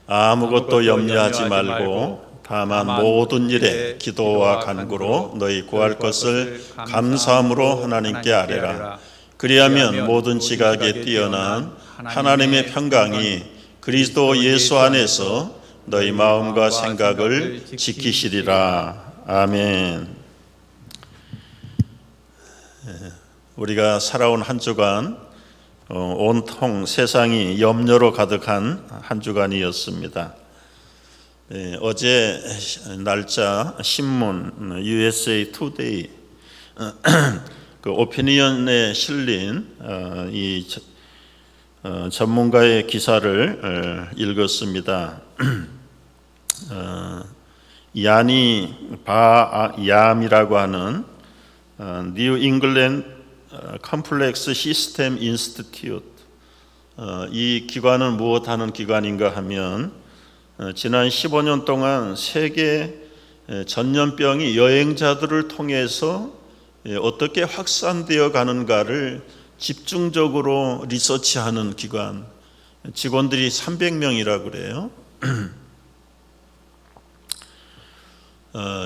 아무것도 염려하지 말고 다만 모든 일에 기도와 간구로 너희 구할 것을 감사함으로 하나님께 아뢰라. 그리하면 모든 지각에 뛰어난 하나님의 평강이 그리스도 예수 안에서 너희 마음과 생각을 지키시리라. 아멘. 우리가 살아온 한 주간 온통 세상이 염려로 가득한 한 주간이었습니다. 어제 날짜 신문 USA Today 그 오피니언에 실린 이 전문가의 기사를 읽었습니다. 야니 바얌이라고 하는 뉴 잉글랜드 컴플렉스 시스템 인스티튜트, 이 기관은 무엇하는 기관인가 하면 지난 15년 동안 세계 전염병이 여행자들을 통해서 어떻게 확산되어 가는가를 집중적으로 리서치하는 기관, 직원들이 300명이라고 그래요.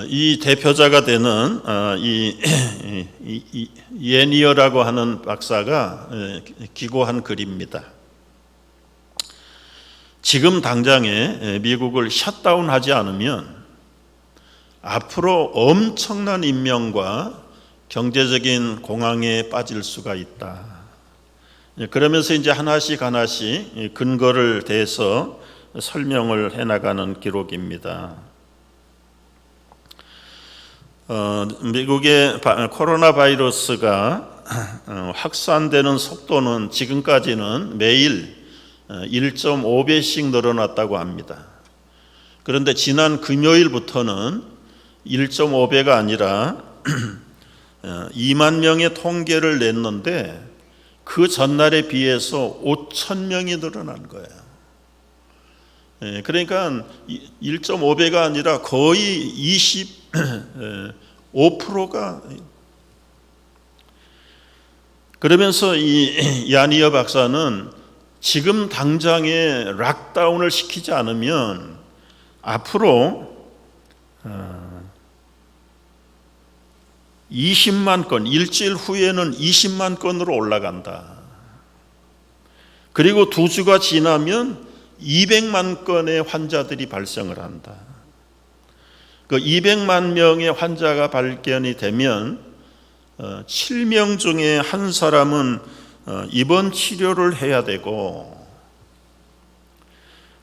이 대표자가 되는 이 예니어라고 하는 박사가 기고한 글입니다. 지금 당장에 미국을 셧다운하지 않으면 앞으로 엄청난 인명과 경제적인 공황에 빠질 수가 있다. 그러면서 이제 하나씩 근거를 대서 설명을 해나가는 기록입니다. 미국의 코로나 바이러스가 확산되는 속도는 지금까지는 매일 1.5배씩 늘어났다고 합니다. 그런데 지난 금요일부터는 1.5배가 아니라 2만 명의 통계를 냈는데 그 전날에 비해서 5천 명이 늘어난 거예요. 그러니까 1.5배가 아니라 거의 25%가. 그러면서 이 야니어 박사는 지금 당장에 락다운을 시키지 않으면 앞으로 20만 건, 일주일 후에는 20만 건으로 올라간다. 그리고 2주가 지나면 200만 건의 환자들이 발생을 한다. 그 200만 명의 환자가 발견이 되면 7명 중에 한 사람은 입원 치료를 해야 되고,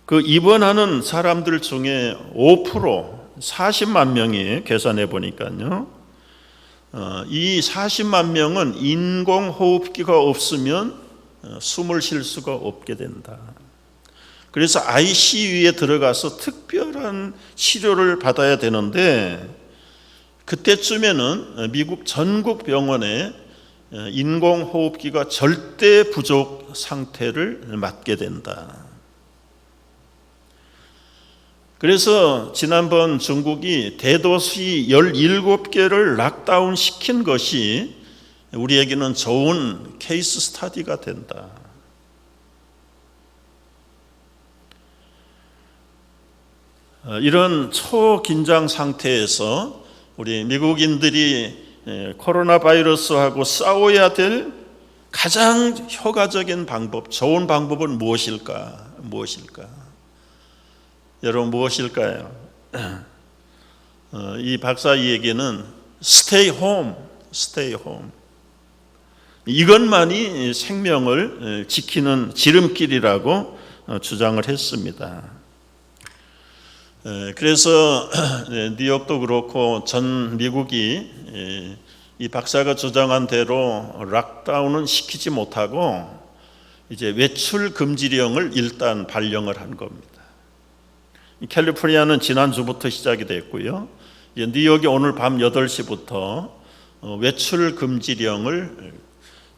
그 입원하는 사람들 중에 5%, 40만 명이 계산해 보니까요, 이 40만 명은 인공호흡기가 없으면 숨을 쉴 수가 없게 된다. 그래서 ICU에 들어가서 특별한 치료를 받아야 되는데, 그때쯤에는 미국 전국 병원에 인공호흡기가 절대 부족 상태를 맞게 된다. 그래서 지난번 중국이 대도시 17개를 락다운 시킨 것이 우리에게는 좋은 케이스 스터디가 된다. 이런 초긴장 상태에서 우리 미국인들이 코로나 바이러스하고 싸워야 될 가장 효과적인 방법, 좋은 방법은 무엇일까? 여러분, 무엇일까요? 이 박사의 얘기는 stay home. 이것만이 생명을 지키는 지름길이라고 주장을 했습니다. 그래서 뉴욕도 그렇고 전 미국이 이 박사가 주장한 대로 락다운은 시키지 못하고 이제 외출 금지령을 일단 발령을 한 겁니다. 캘리포니아는 지난주부터 시작이 됐고요. 뉴욕이 오늘 밤 8시부터 외출 금지령을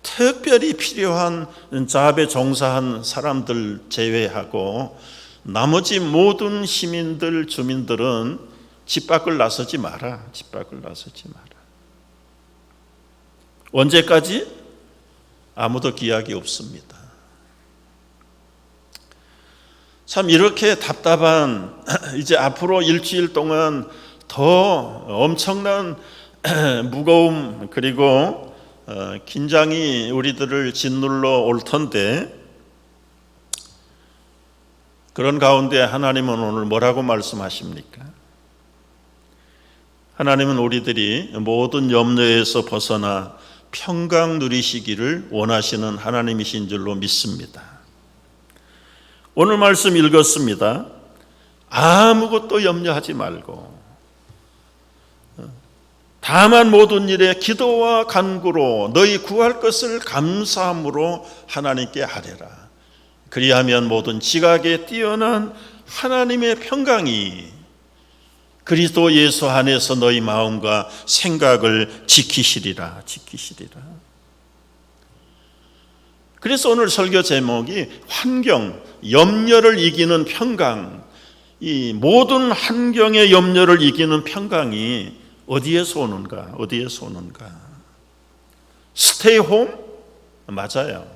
특별히 필요한 잡에 종사한 사람들 제외하고 나머지 모든 시민들, 주민들은 집 밖을 나서지 마라. 언제까지? 아무도 기약이 없습니다. 참 이렇게 답답한 이제 앞으로 일주일 동안 더 엄청난 무거움 그리고 긴장이 우리들을 짓눌러 올 텐데, 그런 가운데 하나님은 오늘 뭐라고 말씀하십니까? 하나님은 우리들이 모든 염려에서 벗어나 평강 누리시기를 원하시는 하나님이신 줄로 믿습니다. 오늘 말씀 읽었습니다. 아무것도 염려하지 말고 다만 모든 일에 기도와 간구로 너희 구할 것을 감사함으로 하나님께 아뢰라. 그리하면 모든 지각에 뛰어난 하나님의 평강이 그리스도 예수 안에서 너희 마음과 생각을 지키시리라. 그래서 오늘 설교 제목이 환경, 염려를 이기는 평강. 이 모든 환경의 염려를 이기는 평강이 어디에서 오는가? 스테이 홈? 맞아요.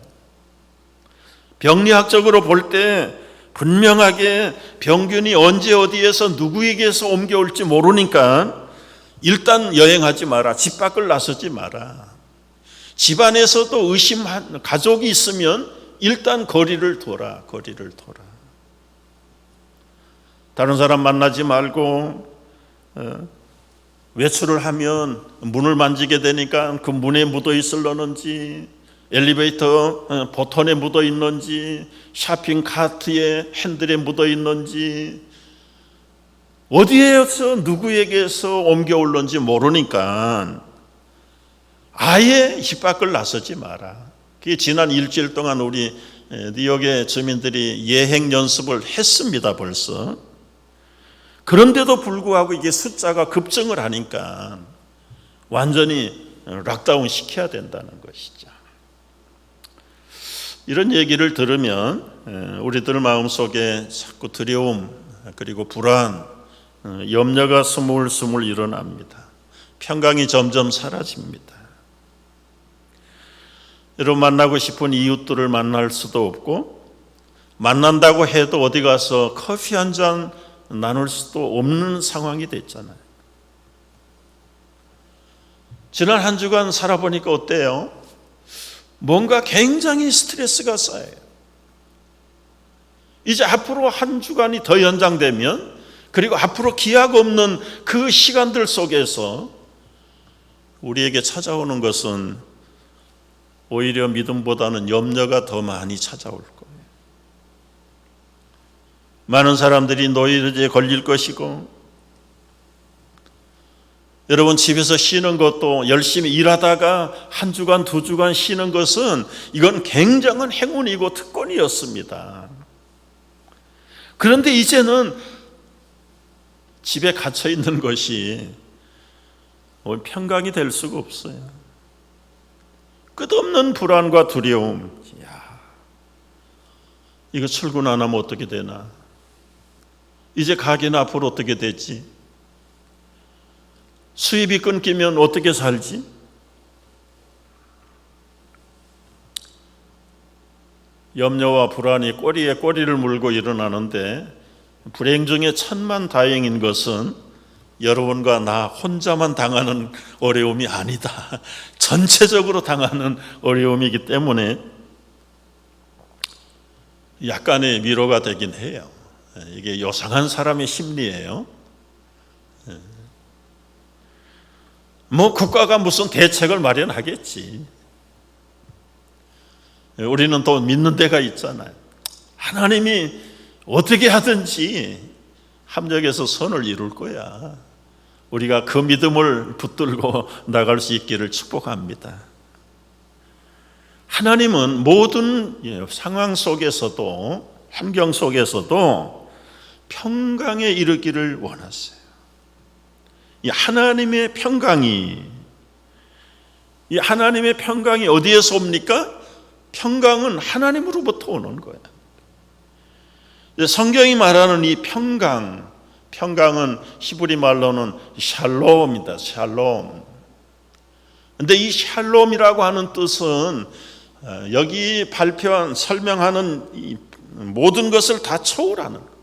병리학적으로 볼 때 분명하게 병균이 언제 어디에서 누구에게서 옮겨올지 모르니까 일단 여행하지 마라. 집 밖을 나서지 마라. 집안에서도 의심한 가족이 있으면 일단 거리를 둬라. 다른 사람 만나지 말고 외출을 하면 문을 만지게 되니까 그 문에 묻어 있을려는지, 엘리베이터 버튼에 묻어 있는지, 쇼핑 카트에 핸들에 묻어 있는지, 어디에서 누구에게서 옮겨올는지 모르니까 아예 집 밖을 나서지 마라. 그게 지난 일주일 동안 우리 뉴욕의 주민들이 예행 연습을 했습니다, 벌써. 그런데도 불구하고 이게 숫자가 급증을 하니까 완전히 락다운 시켜야 된다는 것이죠. 이런 얘기를 들으면 우리들 마음속에 자꾸 두려움 그리고 불안, 염려가 스물스물 일어납니다. 평강이 점점 사라집니다. 여러분, 만나고 싶은 이웃들을 만날 수도 없고, 만난다고 해도 어디 가서 커피 한 잔 나눌 수도 없는 상황이 됐잖아요. 지난 한 주간 살아보니까 어때요? 뭔가 굉장히 스트레스가 쌓여요. 이제 앞으로 한 주간이 더 연장되면, 그리고 앞으로 기약 없는 그 시간들 속에서 우리에게 찾아오는 것은 오히려 믿음보다는 염려가 더 많이 찾아올 거예요. 많은 사람들이 노이로제에 걸릴 것이고, 여러분 집에서 쉬는 것도 열심히 일하다가 한 주간 두 주간 쉬는 것은 이건 굉장한 행운이고 특권이었습니다. 그런데 이제는 집에 갇혀 있는 것이 평강이 될 수가 없어요. 끝없는 불안과 두려움. 이거 출근 안 하면 어떻게 되나? 이제 가게는 앞으로 어떻게 되지? 수입이 끊기면 어떻게 살지? 염려와 불안이 꼬리에 꼬리를 물고 일어나는데, 불행 중에 천만다행인 것은 여러분과 나 혼자만 당하는 어려움이 아니다. 전체적으로 당하는 어려움이기 때문에 약간의 위로가 되긴 해요. 이게 요상한 사람의 심리예요. 뭐 국가가 무슨 대책을 마련하겠지. 우리는 또 믿는 데가 있잖아요. 하나님이 어떻게 하든지 합력해서 선을 이룰 거야. 우리가 그 믿음을 붙들고 나갈 수 있기를 축복합니다. 하나님은 모든 상황 속에서도, 환경 속에서도 평강에 이르기를 원하세요. 이 하나님의 평강이 어디에서 옵니까? 평강은 하나님으로부터 오는 거예요. 성경이 말하는 이 평강은 히브리 말로는 샬롬이다. 샬롬. 근데 이 샬롬이라고 하는 뜻은 여기 설명하는 이 모든 것을 다 초월하는 것.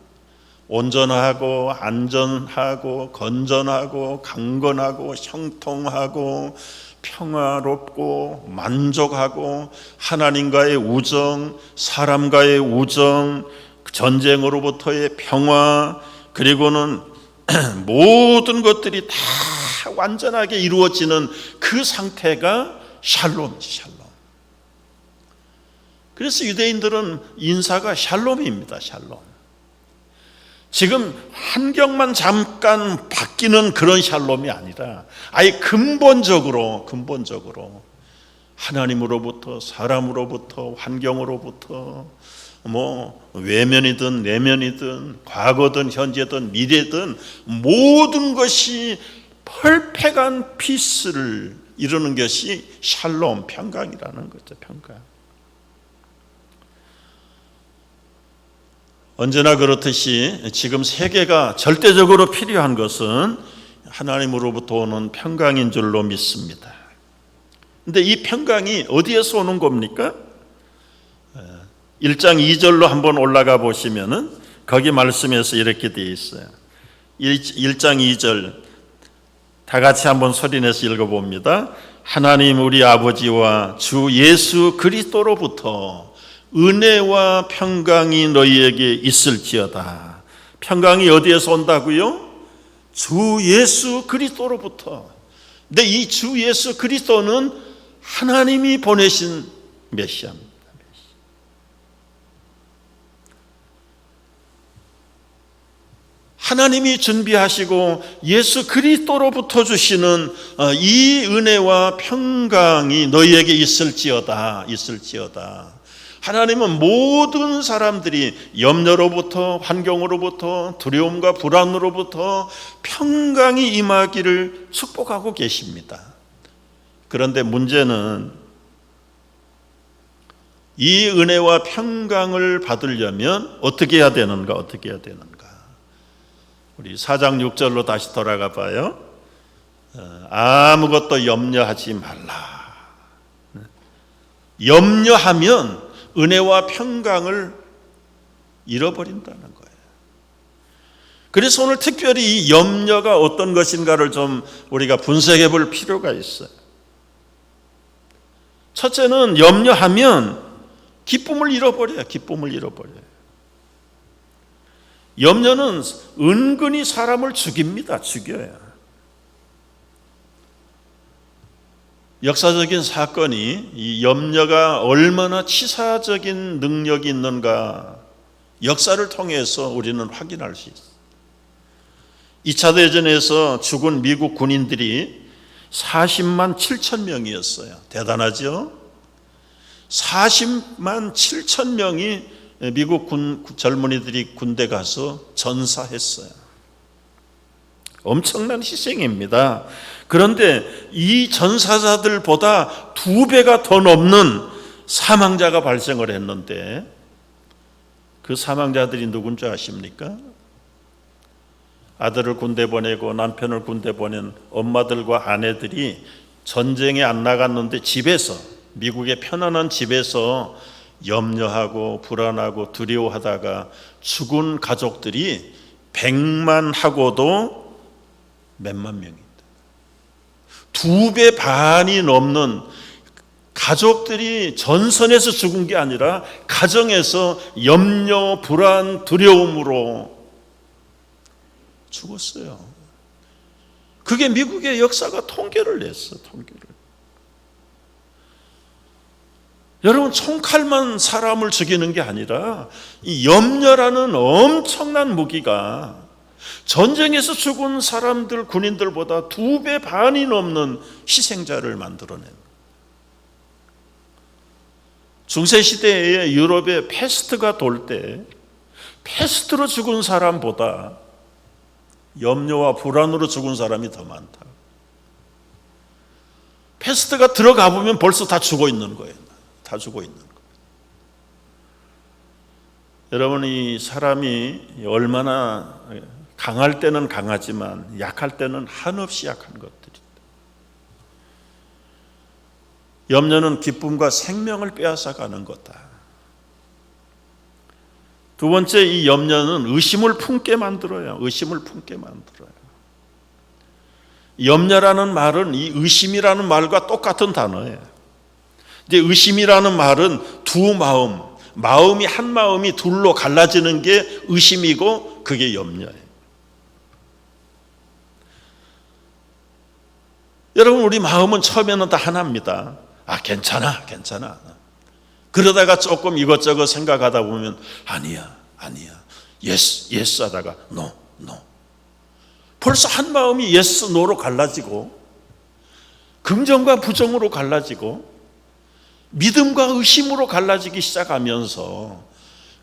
온전하고 안전하고 건전하고 강건하고 형통하고 평화롭고 만족하고 하나님과의 우정, 사람과의 우정, 전쟁으로부터의 평화, 그리고는 모든 것들이 다 완전하게 이루어지는 그 상태가 샬롬이지, 샬롬. 그래서 유대인들은 인사가 샬롬입니다, 샬롬. 지금 환경만 잠깐 바뀌는 그런 샬롬이 아니라 아예 근본적으로 하나님으로부터, 사람으로부터, 환경으로부터, 외면이든 내면이든 과거든 현재든 미래든 모든 것이 퍼펙트한 피스를 이루는 것이 샬롬, 평강이라는 거죠. 평강. 언제나 그렇듯이 지금 세계가 절대적으로 필요한 것은 하나님으로부터 오는 평강인 줄로 믿습니다. 그런데 이 평강이 어디에서 오는 겁니까? 1장 2절로 한번 올라가 보시면은 거기 말씀에서 이렇게 되어 있어요. 1장 2절 다 같이 한번 소리내서 읽어봅니다. 하나님 우리 아버지와 주 예수 그리스도로부터 은혜와 평강이 너희에게 있을지어다. 평강이 어디에서 온다고요? 주 예수 그리스도로부터. 근데 이 주 예수 그리스도는 하나님이 보내신 메시아입니다. 하나님이 준비하시고 예수 그리스도로부터 주시는 이 은혜와 평강이 너희에게 있을지어다. 하나님은 모든 사람들이 염려로부터, 환경으로부터, 두려움과 불안으로부터 평강이 임하기를 축복하고 계십니다. 그런데 문제는 이 은혜와 평강을 받으려면 어떻게 해야 되는가? 우리 4장 6절로 다시 돌아가 봐요. 아무것도 염려하지 말라. 염려하면 은혜와 평강을 잃어버린다는 거예요. 그래서 오늘 특별히 이 염려가 어떤 것인가를 좀 우리가 분석해 볼 필요가 있어요. 첫째는 염려하면 기쁨을 잃어버려요. 염려는 은근히 사람을 죽여요. 역사적인 사건이 이 염려가 얼마나 치사적인 능력이 있는가 역사를 통해서 우리는 확인할 수 있어요. 2차 대전에서 죽은 미국 군인들이 40만 7천 명이었어요. 대단하죠? 40만 7천 명이 미국 젊은이들이 군대 가서 전사했어요. 엄청난 희생입니다. 그런데 이 전사자들보다 2배가 더 넘는 사망자가 발생을 했는데 그 사망자들이 누군지 아십니까? 아들을 군대 보내고 남편을 군대 보낸 엄마들과 아내들이 전쟁에 안 나갔는데 집에서, 미국의 편안한 집에서 염려하고 불안하고 두려워하다가 죽은 가족들이 100만 하고도 몇만 명입니다. 2배 반이 넘는 가족들이 전선에서 죽은 게 아니라 가정에서 염려, 불안, 두려움으로 죽었어요. 그게 미국의 역사가 통계를 냈어요. 여러분, 총칼만 사람을 죽이는 게 아니라 이 염려라는 엄청난 무기가 전쟁에서 죽은 사람들, 군인들보다 2배 반이 넘는 희생자를 만들어낸. 중세시대에 유럽에 패스트가 돌 때 패스트로 죽은 사람보다 염려와 불안으로 죽은 사람이 더 많다. 패스트가 들어가 보면 벌써 다 죽어 있는 거예요. 여러분, 이 사람이 얼마나 강할 때는 강하지만 약할 때는 한없이 약한 것들입니다. 염려는 기쁨과 생명을 빼앗아가는 거다. 두 번째, 이 염려는 의심을 품게 만들어요. 의심을 품게 만들어요. 염려라는 말은 이 의심이라는 말과 똑같은 단어예요. 근데 의심이라는 말은 두 마음이 한 마음이 둘로 갈라지는 게 의심이고 그게 염려예요. 여러분, 우리 마음은 처음에는 다 하나입니다. 괜찮아. 그러다가 조금 이것저것 생각하다 보면 아니야. 예스 하다가 노. 벌써 한 마음이 예스, 노로 갈라지고 긍정과 부정으로 갈라지고 믿음과 의심으로 갈라지기 시작하면서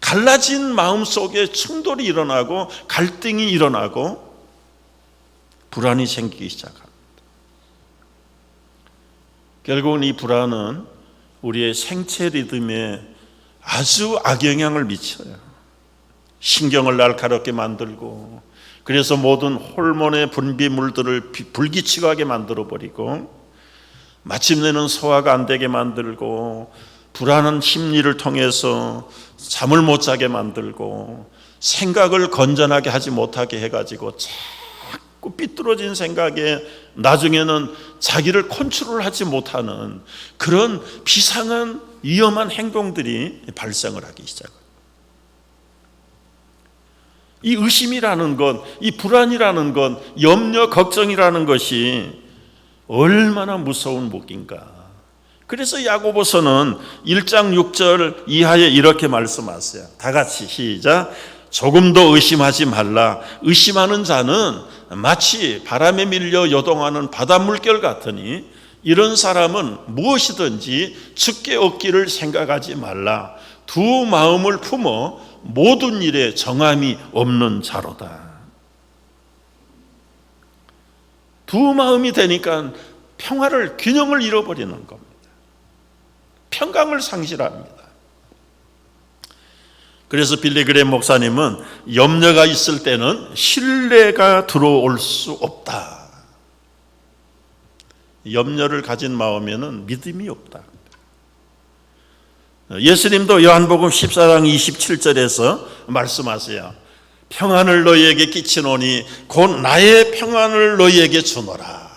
갈라진 마음 속에 충돌이 일어나고 갈등이 일어나고 불안이 생기기 시작합니다. 결국은 이 불안은 우리의 생체 리듬에 아주 악영향을 미쳐요. 신경을 날카롭게 만들고, 그래서 모든 호르몬의 분비물들을 불규칙하게 만들어버리고, 마침내는 소화가 안 되게 만들고, 불안한 심리를 통해서 잠을 못 자게 만들고, 생각을 건전하게 하지 못하게 해가지고 자꾸 삐뚤어진 생각에 나중에는 자기를 컨트롤하지 못하는 그런 비상한 위험한 행동들이 발생을 하기 시작합니다. 이 의심이라는 것, 이 불안이라는 것, 염려, 걱정이라는 것이 얼마나 무서운 목인가. 그래서 야고보서는 1장 6절 이하에 이렇게 말씀하세요. 다 같이 시작. 조금도 의심하지 말라. 의심하는 자는 마치 바람에 밀려 요동하는 바닷물결 같으니 이런 사람은 무엇이든지 죽게 얻기를 생각하지 말라. 두 마음을 품어 모든 일에 정함이 없는 자로다. 두 마음이 되니까 평화를, 균형을 잃어버리는 겁니다. 평강을 상실합니다. 그래서 빌리그레임 목사님은 염려가 있을 때는 신뢰가 들어올 수 없다. 염려를 가진 마음에는 믿음이 없다. 예수님도 요한복음 14장 27절에서 말씀하세요. 평안을 너희에게 끼치노니 곧 나의 평안을 너희에게 주노라.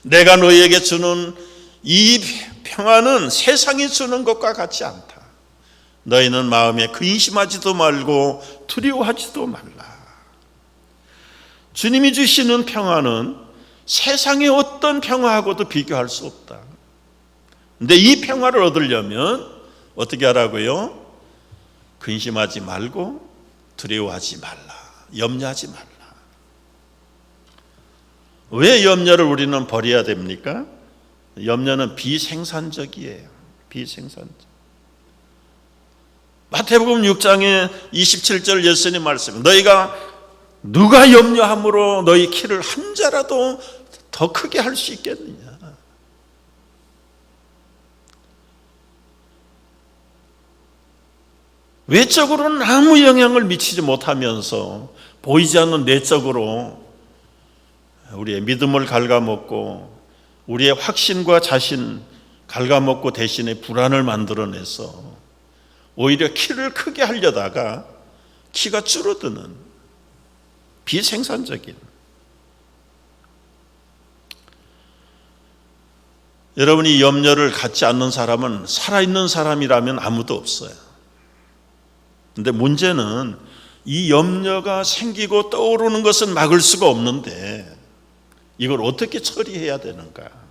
내가 너희에게 주는 이 평안은 세상이 주는 것과 같지 않다. 너희는 마음에 근심하지도 말고 두려워하지도 말라. 주님이 주시는 평안은 세상의 어떤 평화하고도 비교할 수 없다. 근데 이 평화를 얻으려면 어떻게 하라고요? 근심하지 말고 두려워하지 말라. 염려하지 말라. 왜 염려를 우리는 버려야 됩니까? 염려는 비생산적이에요. 비생산적. 마태복음 6장에 27절 예수님 말씀, 너희가 누가 염려함으로 너희 키를 한 자라도 더 크게 할 수 있겠느냐. 외적으로는 아무 영향을 미치지 못하면서 보이지 않는 내적으로 우리의 믿음을 갉아먹고 우리의 확신과 자신 갉아먹고 대신에 불안을 만들어내서 오히려 키를 크게 하려다가 키가 줄어드는 비생산적인. 여러분이 염려를 갖지 않는 사람은 살아있는 사람이라면 아무도 없어요. 근데 문제는 이 염려가 생기고 떠오르는 것은 막을 수가 없는데 이걸 어떻게 처리해야 되는가?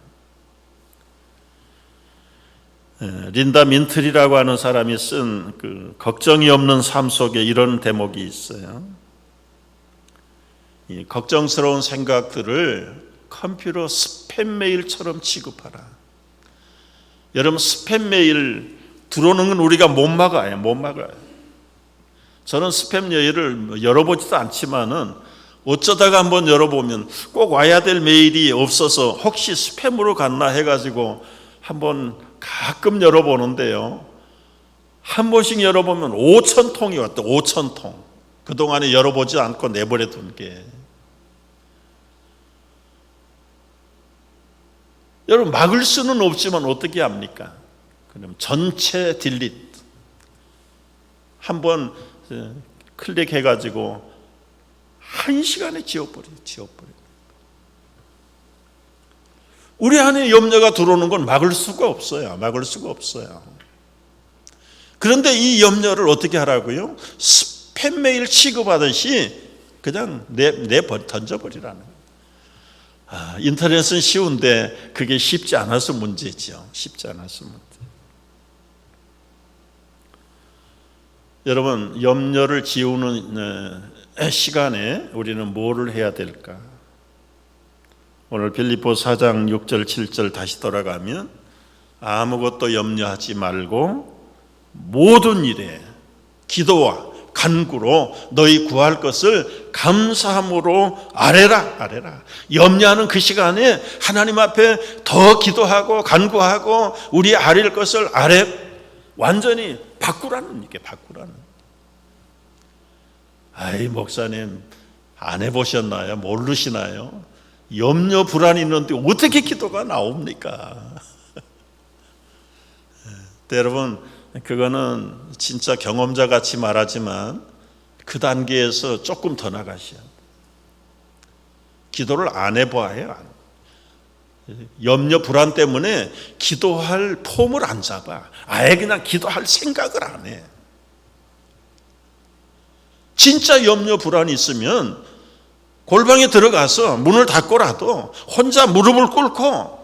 린다 민틀이라고 하는 사람이 쓴 그 걱정이 없는 삶 속에 이런 대목이 있어요. 이 걱정스러운 생각들을 컴퓨터 스팸 메일처럼 취급하라. 여러분, 스팸 메일 들어오는 건 우리가 못 막아요. 못 막아요. 저는 스팸 메일을 열어보지도 않지만은 어쩌다가 한번 열어보면 꼭 와야 될 메일이 없어서 혹시 스팸으로 갔나 해가지고 한번 가끔 열어보는데요. 한 번씩 열어보면 5,000통이 왔다. 5,000통. 그동안에 열어보지 않고 내버려 둔 게. 여러분, 막을 수는 없지만 어떻게 합니까? 그럼 전체 딜리트. 한번 클릭해가지고 1시간에 지워버려요. 우리 안에 염려가 들어오는 건 막을 수가 없어요. 그런데 이 염려를 어떻게 하라고요? 스팸 메일 취급하듯이 그냥 던져버리라는 거예요. 인터넷은 쉬운데 그게 쉽지 않아서 문제죠. 여러분, 염려를 지우는 시간에 우리는 뭐를 해야 될까? 오늘 빌립보 4장 6절 7절 다시 돌아가면 아무것도 염려하지 말고 모든 일에 기도와 간구로 너희 구할 것을 감사함으로 아뢰라. 염려하는 그 시간에 하나님 앞에 더 기도하고 간구하고 우리 아뢰일 것을 완전히 바꾸라는. 아이, 목사님 안 해보셨나요? 모르시나요? 염려 불안이 있는데 어떻게 기도가 나옵니까? 여러분, 그거는 진짜 경험자 같이 말하지만 그 단계에서 조금 더 나가셔야 돼요. 기도를 안 해봐야 염려 불안 때문에 기도할 폼을 안 잡아. 아예 그냥 기도할 생각을 안 해. 진짜 염려 불안이 있으면 골방에 들어가서 문을 닫고라도 혼자 무릎을 꿇고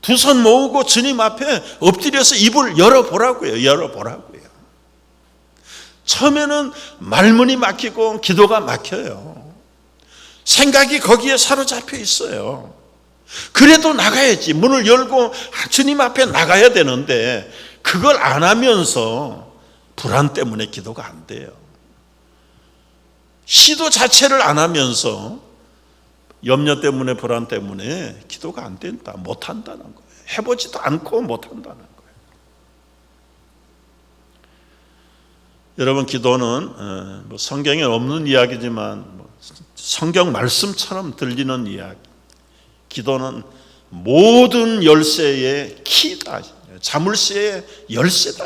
두 손 모으고 주님 앞에 엎드려서 입을 열어보라고요. 처음에는 말문이 막히고 기도가 막혀요. 생각이 거기에 사로잡혀 있어요. 그래도 나가야지. 문을 열고 주님 앞에 나가야 되는데 그걸 안 하면서 불안 때문에 기도가 안 돼요. 시도 자체를 안 하면서 염려 때문에 불안 때문에 기도가 안 된다. 못한다는 거예요. 해보지도 않고 못한다는 거예요. 여러분, 기도는 성경에 없는 이야기지만 성경 말씀처럼 들리는 이야기. 기도는 모든 열쇠의 키다. 자물쇠의 열쇠다.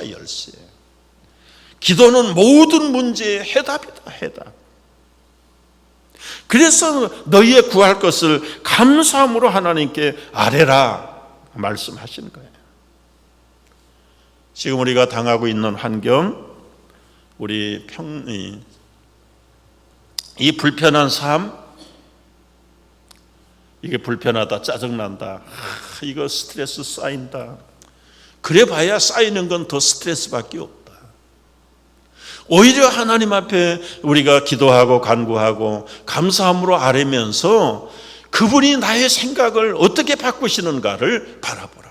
기도는 모든 문제의 해답이다. 그래서 너희의 구할 것을 감사함으로 하나님께 아뢰라 말씀하시는 거예요. 지금 우리가 당하고 있는 환경, 이 불편한 삶, 이게 불편하다, 짜증난다, 이거 스트레스 쌓인다. 그래 봐야 쌓이는 건 더 스트레스밖에 없다. 오히려 하나님 앞에 우리가 기도하고 간구하고 감사함으로 아뢰면서 그분이 나의 생각을 어떻게 바꾸시는가를 바라보라.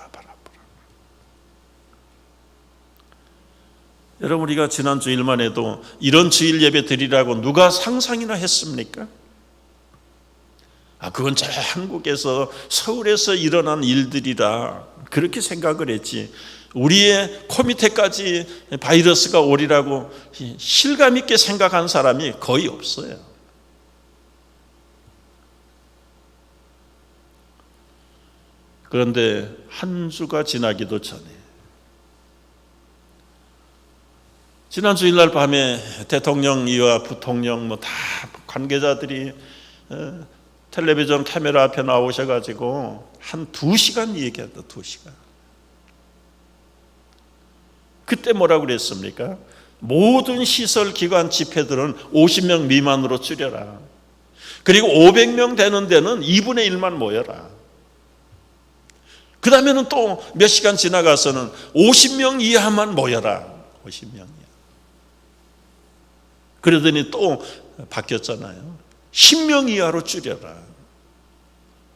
여러분, 우리가 지난 주일만 해도 이런 주일 예배 드리라고 누가 상상이나 했습니까? 그건 저 한국에서 서울에서 일어난 일들이라 그렇게 생각을 했지, 우리의 코 밑에까지 바이러스가 오리라고 실감 있게 생각한 사람이 거의 없어요. 그런데 한 주가 지나기도 전에, 지난 주일날 밤에 대통령이와 부통령 다 관계자들이 텔레비전 카메라 앞에 나오셔가지고 한 2시간 얘기했다. 2시간. 그때 뭐라고 그랬습니까? 모든 시설 기관 집회들은 50명 미만으로 줄여라. 그리고 500명 되는 데는 2분의 1만 모여라. 그 다음에는 또 몇 시간 지나가서는 50명 이하만 모여라. 50명 이하. 그러더니 또 바뀌었잖아요. 10명 이하로 줄여라.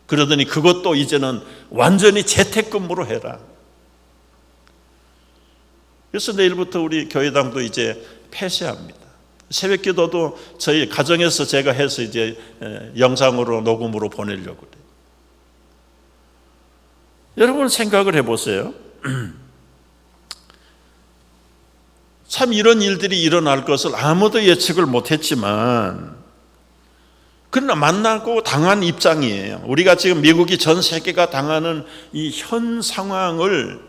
그러더니 그것도 이제는 완전히 재택근무로 해라. 그래서 내일부터 우리 교회당도 이제 폐쇄합니다. 새벽 기도도 저희 가정에서 제가 해서 이제 영상으로 녹음으로 보내려고 그래요. 여러분, 생각을 해보세요. 참 이런 일들이 일어날 것을 아무도 예측을 못했지만, 그러나 만나고 당한 입장이에요. 우리가 지금 미국이 전 세계가 당하는 이 현 상황을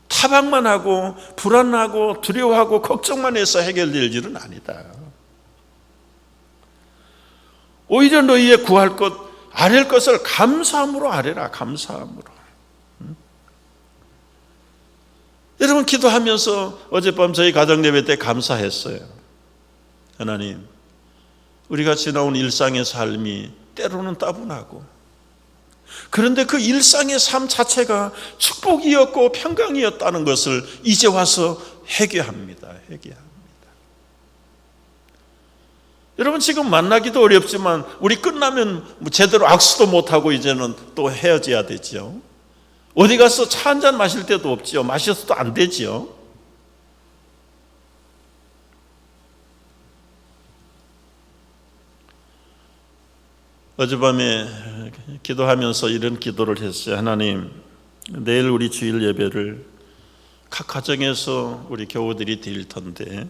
다 타박만 하고 불안하고 두려워하고 걱정만 해서 해결될 일은 아니다. 오히려 너희의 구할 것, 아랠 것을 감사함으로 아뢰라. 감사함으로. 여러분, 기도하면서 어젯밤 저희 가정 예배 때 감사했어요. 하나님, 우리가 지나온 일상의 삶이 때로는 따분하고, 그런데 그 일상의 삶 자체가 축복이었고 평강이었다는 것을 이제 와서 회개합니다. 여러분, 지금 만나기도 어렵지만 우리 끝나면 제대로 악수도 못하고 이제는 또 헤어져야 되죠. 어디 가서 차 한잔 마실 때도 없죠. 마셔서도 안 되죠. 어젯밤에 기도하면서 이런 기도를 했어요. 하나님, 내일 우리 주일 예배를 각 가정에서 우리 교우들이 드릴 텐데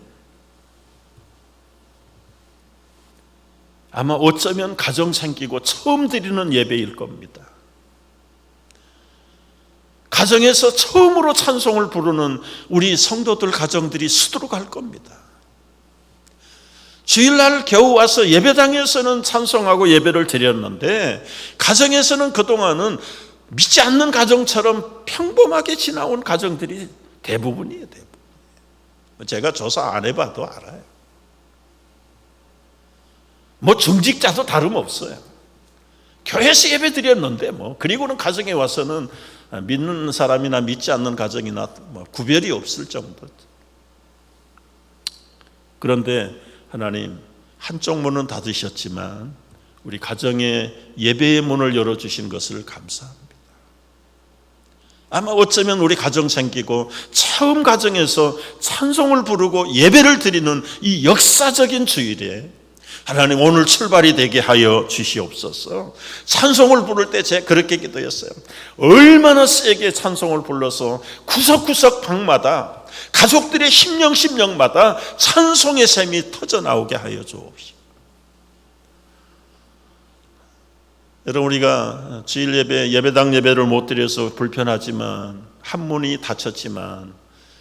아마 어쩌면 가정 생기고 처음 드리는 예배일 겁니다. 가정에서 처음으로 찬송을 부르는 우리 성도들 가정들이 수두룩할 겁니다. 주일날 겨우 와서 예배당에서는 찬송하고 예배를 드렸는데 가정에서는 그동안은 믿지 않는 가정처럼 평범하게 지나온 가정들이 대부분이에요. 제가 조사 안 해봐도 알아요. 중직자도 다름없어요. 교회에서 예배 드렸는데 그리고는 가정에 와서는 믿는 사람이나 믿지 않는 가정이나 구별이 없을 정도. 그런데 하나님, 한쪽 문은 닫으셨지만 우리 가정의 예배의 문을 열어주신 것을 감사합니다. 아마 어쩌면 우리 가정 생기고 처음 가정에서 찬송을 부르고 예배를 드리는 이 역사적인 주일에 하나님, 오늘 출발이 되게 하여 주시옵소서. 찬송을 부를 때 제가 그렇게 기도했어요. 얼마나 세게 찬송을 불러서 구석구석 방마다 가족들의 심령마다 찬송의 샘이 터져나오게 하여 주옵시고. 여러분, 우리가 주일 예배, 예배당 예배를 못 드려서 불편하지만, 한문이 닫혔지만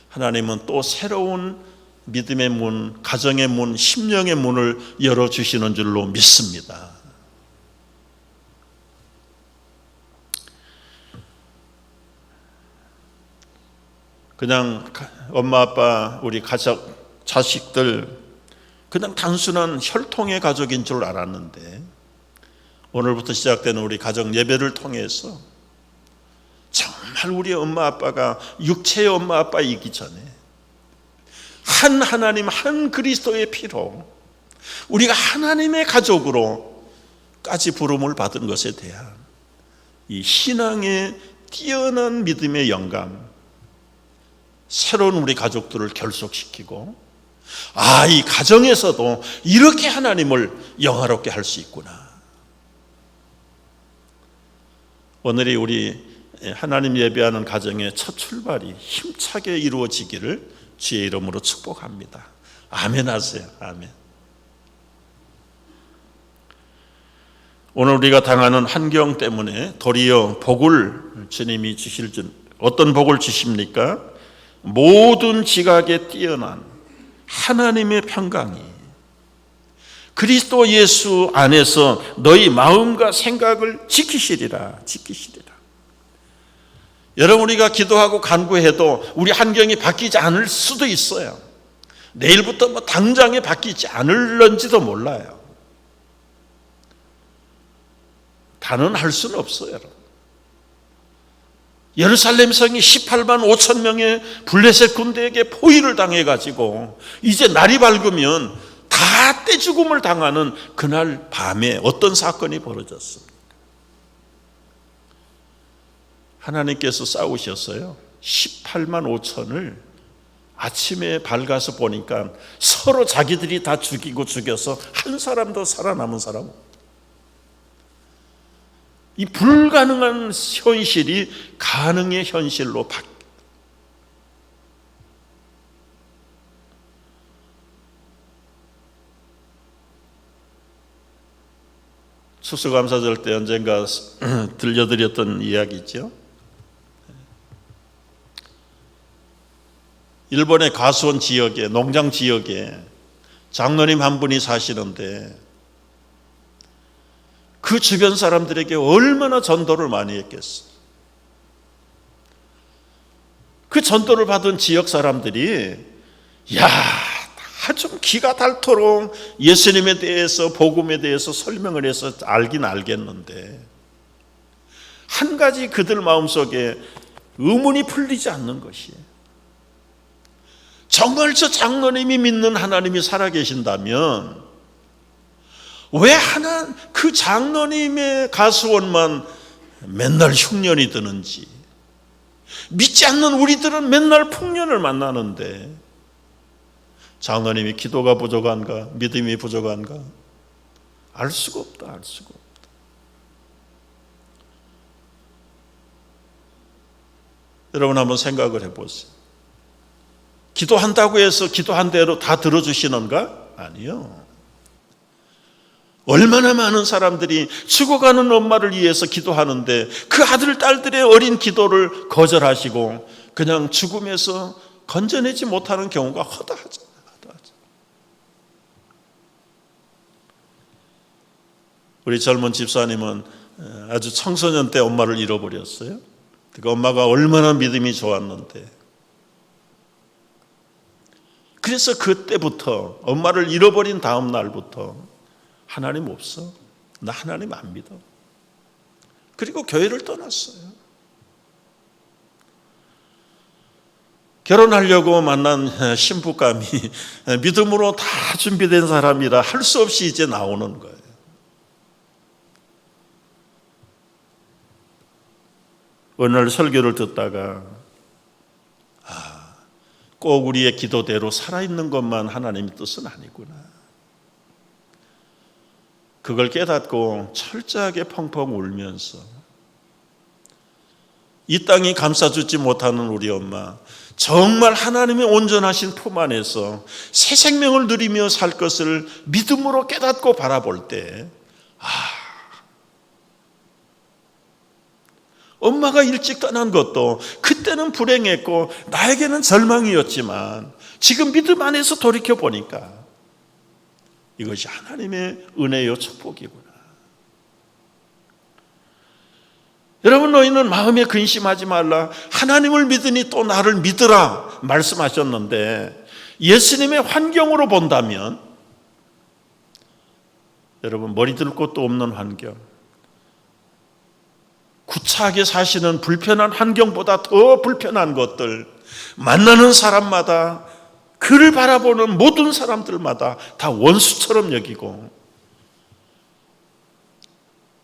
하나님은 또 새로운 믿음의 문, 가정의 문, 심령의 문을 열어주시는 줄로 믿습니다. 그냥 엄마, 아빠, 우리 자식들 그냥 단순한 혈통의 가족인 줄 알았는데 오늘부터 시작되는 우리 가정 예배를 통해서 정말 우리 엄마, 아빠가 육체의 엄마, 아빠이기 전에 한 하나님, 한 그리스도의 피로 우리가 하나님의 가족으로까지 부름을 받은 것에 대한 이 신앙의 뛰어난 믿음의 영감, 새로운 우리 가족들을 결속시키고, 이 가정에서도 이렇게 하나님을 영화롭게 할 수 있구나. 오늘이 우리 하나님 예배하는 가정의 첫 출발이 힘차게 이루어지기를 주의 이름으로 축복합니다. 아멘 하세요. 아멘. 오늘 우리가 당하는 환경 때문에 도리어 복을 주님이 주실 줄, 어떤 복을 주십니까? 모든 지각에 뛰어난 하나님의 평강이 그리스도 예수 안에서 너희 마음과 생각을 지키시리라. 여러분, 우리가 기도하고 간구해도 우리 환경이 바뀌지 않을 수도 있어요. 내일부터 당장에 바뀌지 않을런지도 몰라요. 단언할 수는 없어요, 여러분. 예루살렘 성이 18만 5천 명의 블레셋 군대에게 포위를 당해가지고 이제 날이 밝으면 다 떼죽음을 당하는 그날 밤에 어떤 사건이 벌어졌습니다. 하나님께서 싸우셨어요. 18만 5천을 아침에 밝아서 보니까 서로 자기들이 다 죽여서 한 사람도 살아남은 사람 없다. 이 불가능한 현실이 가능의 현실로 바뀌었다. 추수감사절 때 언젠가 들려드렸던 이야기죠. 일본의 가수원 지역에, 농장 지역에 장로님 한 분이 사시는데 그 주변 사람들에게 얼마나 전도를 많이 했겠어. 그 전도를 받은 지역 사람들이 다 좀 기가 닳도록 예수님에 대해서, 복음에 대해서 설명을 해서 알긴 알겠는데 한 가지 그들 마음속에 의문이 풀리지 않는 것이에요. 정말 저 장로님이 믿는 하나님이 살아계신다면 왜 그 장로님의 가수원만 맨날 흉년이 드는지, 믿지 않는 우리들은 맨날 풍년을 만나는데 장로님이 기도가 부족한가, 믿음이 부족한가? 알 수가 없다, 알 수가 없다. 여러분 한번 생각을 해보세요. 기도한다고 해서 기도한 대로 다 들어주시는가? 아니요. 얼마나 많은 사람들이 죽어가는 엄마를 위해서 기도하는데 그 아들, 딸들의 어린 기도를 거절하시고 그냥 죽음에서 건져내지 못하는 경우가 허다하죠. 우리 젊은 집사님은 아주 청소년 때 엄마를 잃어버렸어요. 그 엄마가 얼마나 믿음이 좋았는데. 그래서 그때부터, 엄마를 잃어버린 다음 날부터 하나님 없어. 나 하나님 안 믿어. 그리고 교회를 떠났어요. 결혼하려고 만난 신부감이 믿음으로 다 준비된 사람이라 할 수 없이 이제 나오는 거예요. 어느 날 설교를 듣다가 꼭 우리의 기도대로 살아있는 것만 하나님의 뜻은 아니구나. 그걸 깨닫고 철저하게 펑펑 울면서 이 땅이 감싸주지 못하는 우리 엄마, 정말 하나님의 온전하신 품 안에서 새 생명을 누리며 살 것을 믿음으로 깨닫고 바라볼 때 엄마가 일찍 떠난 것도 그때는 불행했고 나에게는 절망이었지만 지금 믿음 안에서 돌이켜보니까 이것이 하나님의 은혜요 축복이구나. 여러분, 너희는 마음에 근심하지 말라. 하나님을 믿으니 또 나를 믿으라 말씀하셨는데 예수님의 환경으로 본다면 여러분, 머리 들 곳도 없는 환경, 구차하게 사시는 불편한 환경보다 더 불편한 것들, 만나는 사람마다, 그를 바라보는 모든 사람들마다 다 원수처럼 여기고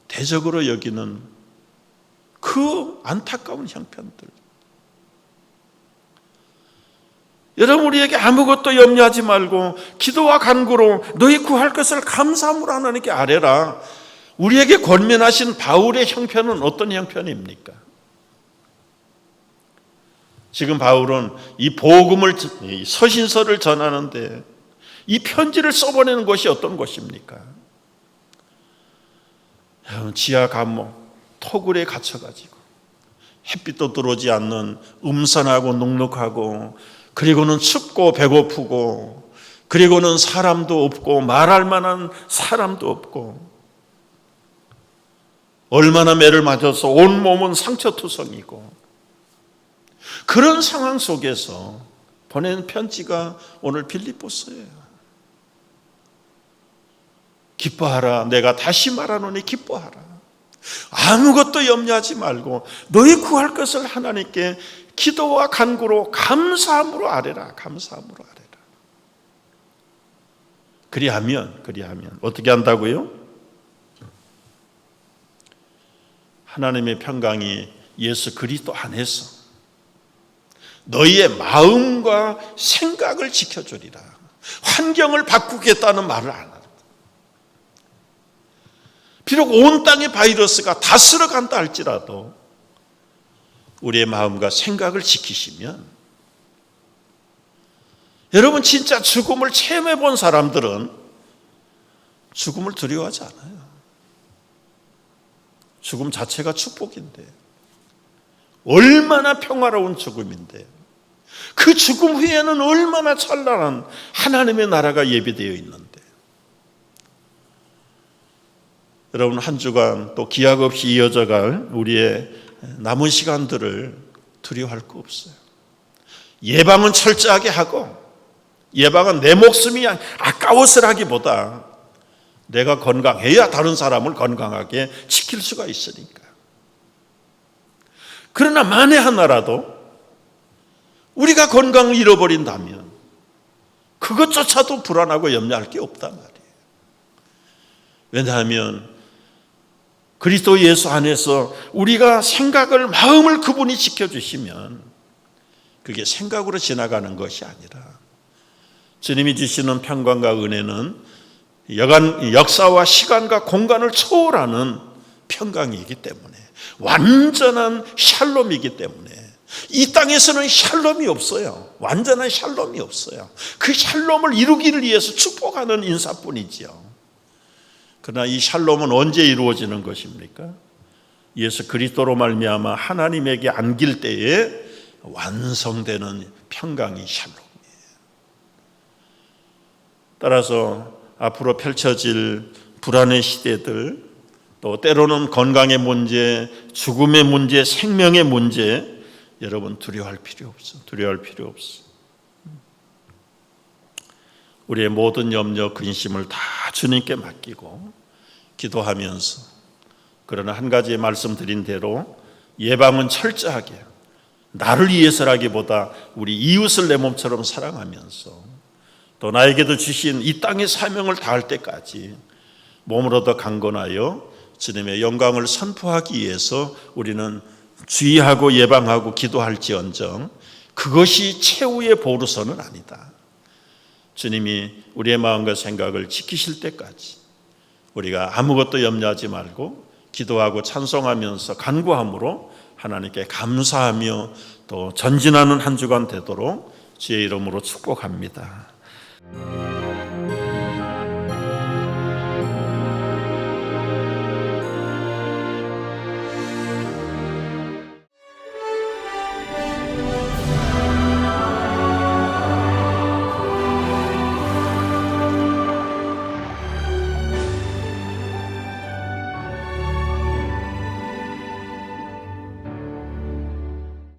대적으로 여기는 그 안타까운 형편들. 여러분, 우리에게 아무것도 염려하지 말고 기도와 간구로 너희 구할 것을 감사함으로 하나님께 아뢰라. 우리에게 권면하신 바울의 형편은 어떤 형편입니까? 지금 바울은 이 복음을, 이 서신서를 전하는데 이 편지를 써보내는 것이 어떤 것입니까? 지하 감옥, 토굴에 갇혀가지고 햇빛도 들어오지 않는 음산하고 눅눅하고, 그리고는 춥고 배고프고, 그리고는 사람도 없고 말할 만한 사람도 없고, 얼마나 매를 맞아서 온몸은 상처투성이고, 그런 상황 속에서 보낸 편지가 오늘 빌립보서예요. 기뻐하라. 내가 다시 말하노니 기뻐하라. 아무것도 염려하지 말고 너희 구할 것을 하나님께 기도와 간구로 감사함으로 아뢰라. 감사함으로 아뢰라. 그리하면 어떻게 한다고요? 하나님의 평강이 예수 그리스도 안에서 너희의 마음과 생각을 지켜주리라. 환경을 바꾸겠다는 말을 안 합니다. 비록 온 땅의 바이러스가 다 쓸어간다 할지라도 우리의 마음과 생각을 지키시면, 여러분, 진짜 죽음을 체험해 본 사람들은 죽음을 두려워하지 않아요. 죽음 자체가 축복인데, 얼마나 평화로운 죽음인데, 그 죽음 후에는 얼마나 찬란한 하나님의 나라가 예비되어 있는데. 여러분, 한 주간 또 기약 없이 이어져갈 우리의 남은 시간들을 두려워할 거 없어요. 예방은 철저하게 하고, 예방은 내 목숨이 아까워서라기보다 내가 건강해야 다른 사람을 건강하게 지킬 수가 있으니까. 그러나 만에 하나라도 우리가 건강을 잃어버린다면 그것조차도 불안하고 염려할 게 없단 말이에요. 왜냐하면 그리스도 예수 안에서 우리가 생각을, 마음을 그분이 지켜주시면 그게 생각으로 지나가는 것이 아니라 주님이 주시는 평강과 은혜는 역사와 시간과 공간을 초월하는 평강이기 때문에, 완전한 샬롬이기 때문에 이 땅에서는 샬롬이 없어요. 완전한 샬롬이 없어요. 그 샬롬을 이루기를 위해서 축복하는 인사뿐이지요. 그러나 이 샬롬은 언제 이루어지는 것입니까? 예수 그리스도로 말미암아 하나님에게 안길 때에 완성되는 평강이 샬롬이에요. 따라서 앞으로 펼쳐질 불안의 시대들, 또 때로는 건강의 문제, 죽음의 문제, 생명의 문제, 여러분 두려워할 필요 없어. 두려워할 필요 없어. 우리의 모든 염려, 근심을 다 주님께 맡기고 기도하면서, 그러나 한 가지 말씀드린 대로 예방은 철저하게, 나를 위해서라기보다 우리 이웃을 내 몸처럼 사랑하면서 또 나에게도 주신 이 땅의 사명을 다할 때까지 몸으로도 강건하여 주님의 영광을 선포하기 위해서 우리는 주의하고 예방하고 기도할지언정 그것이 최후의 보루선은 아니다. 주님이 우리의 마음과 생각을 지키실 때까지 우리가 아무것도 염려하지 말고 기도하고 찬송하면서 간구함으로 하나님께 감사하며 또 전진하는 한 주간 되도록 주의 이름으로 축복합니다.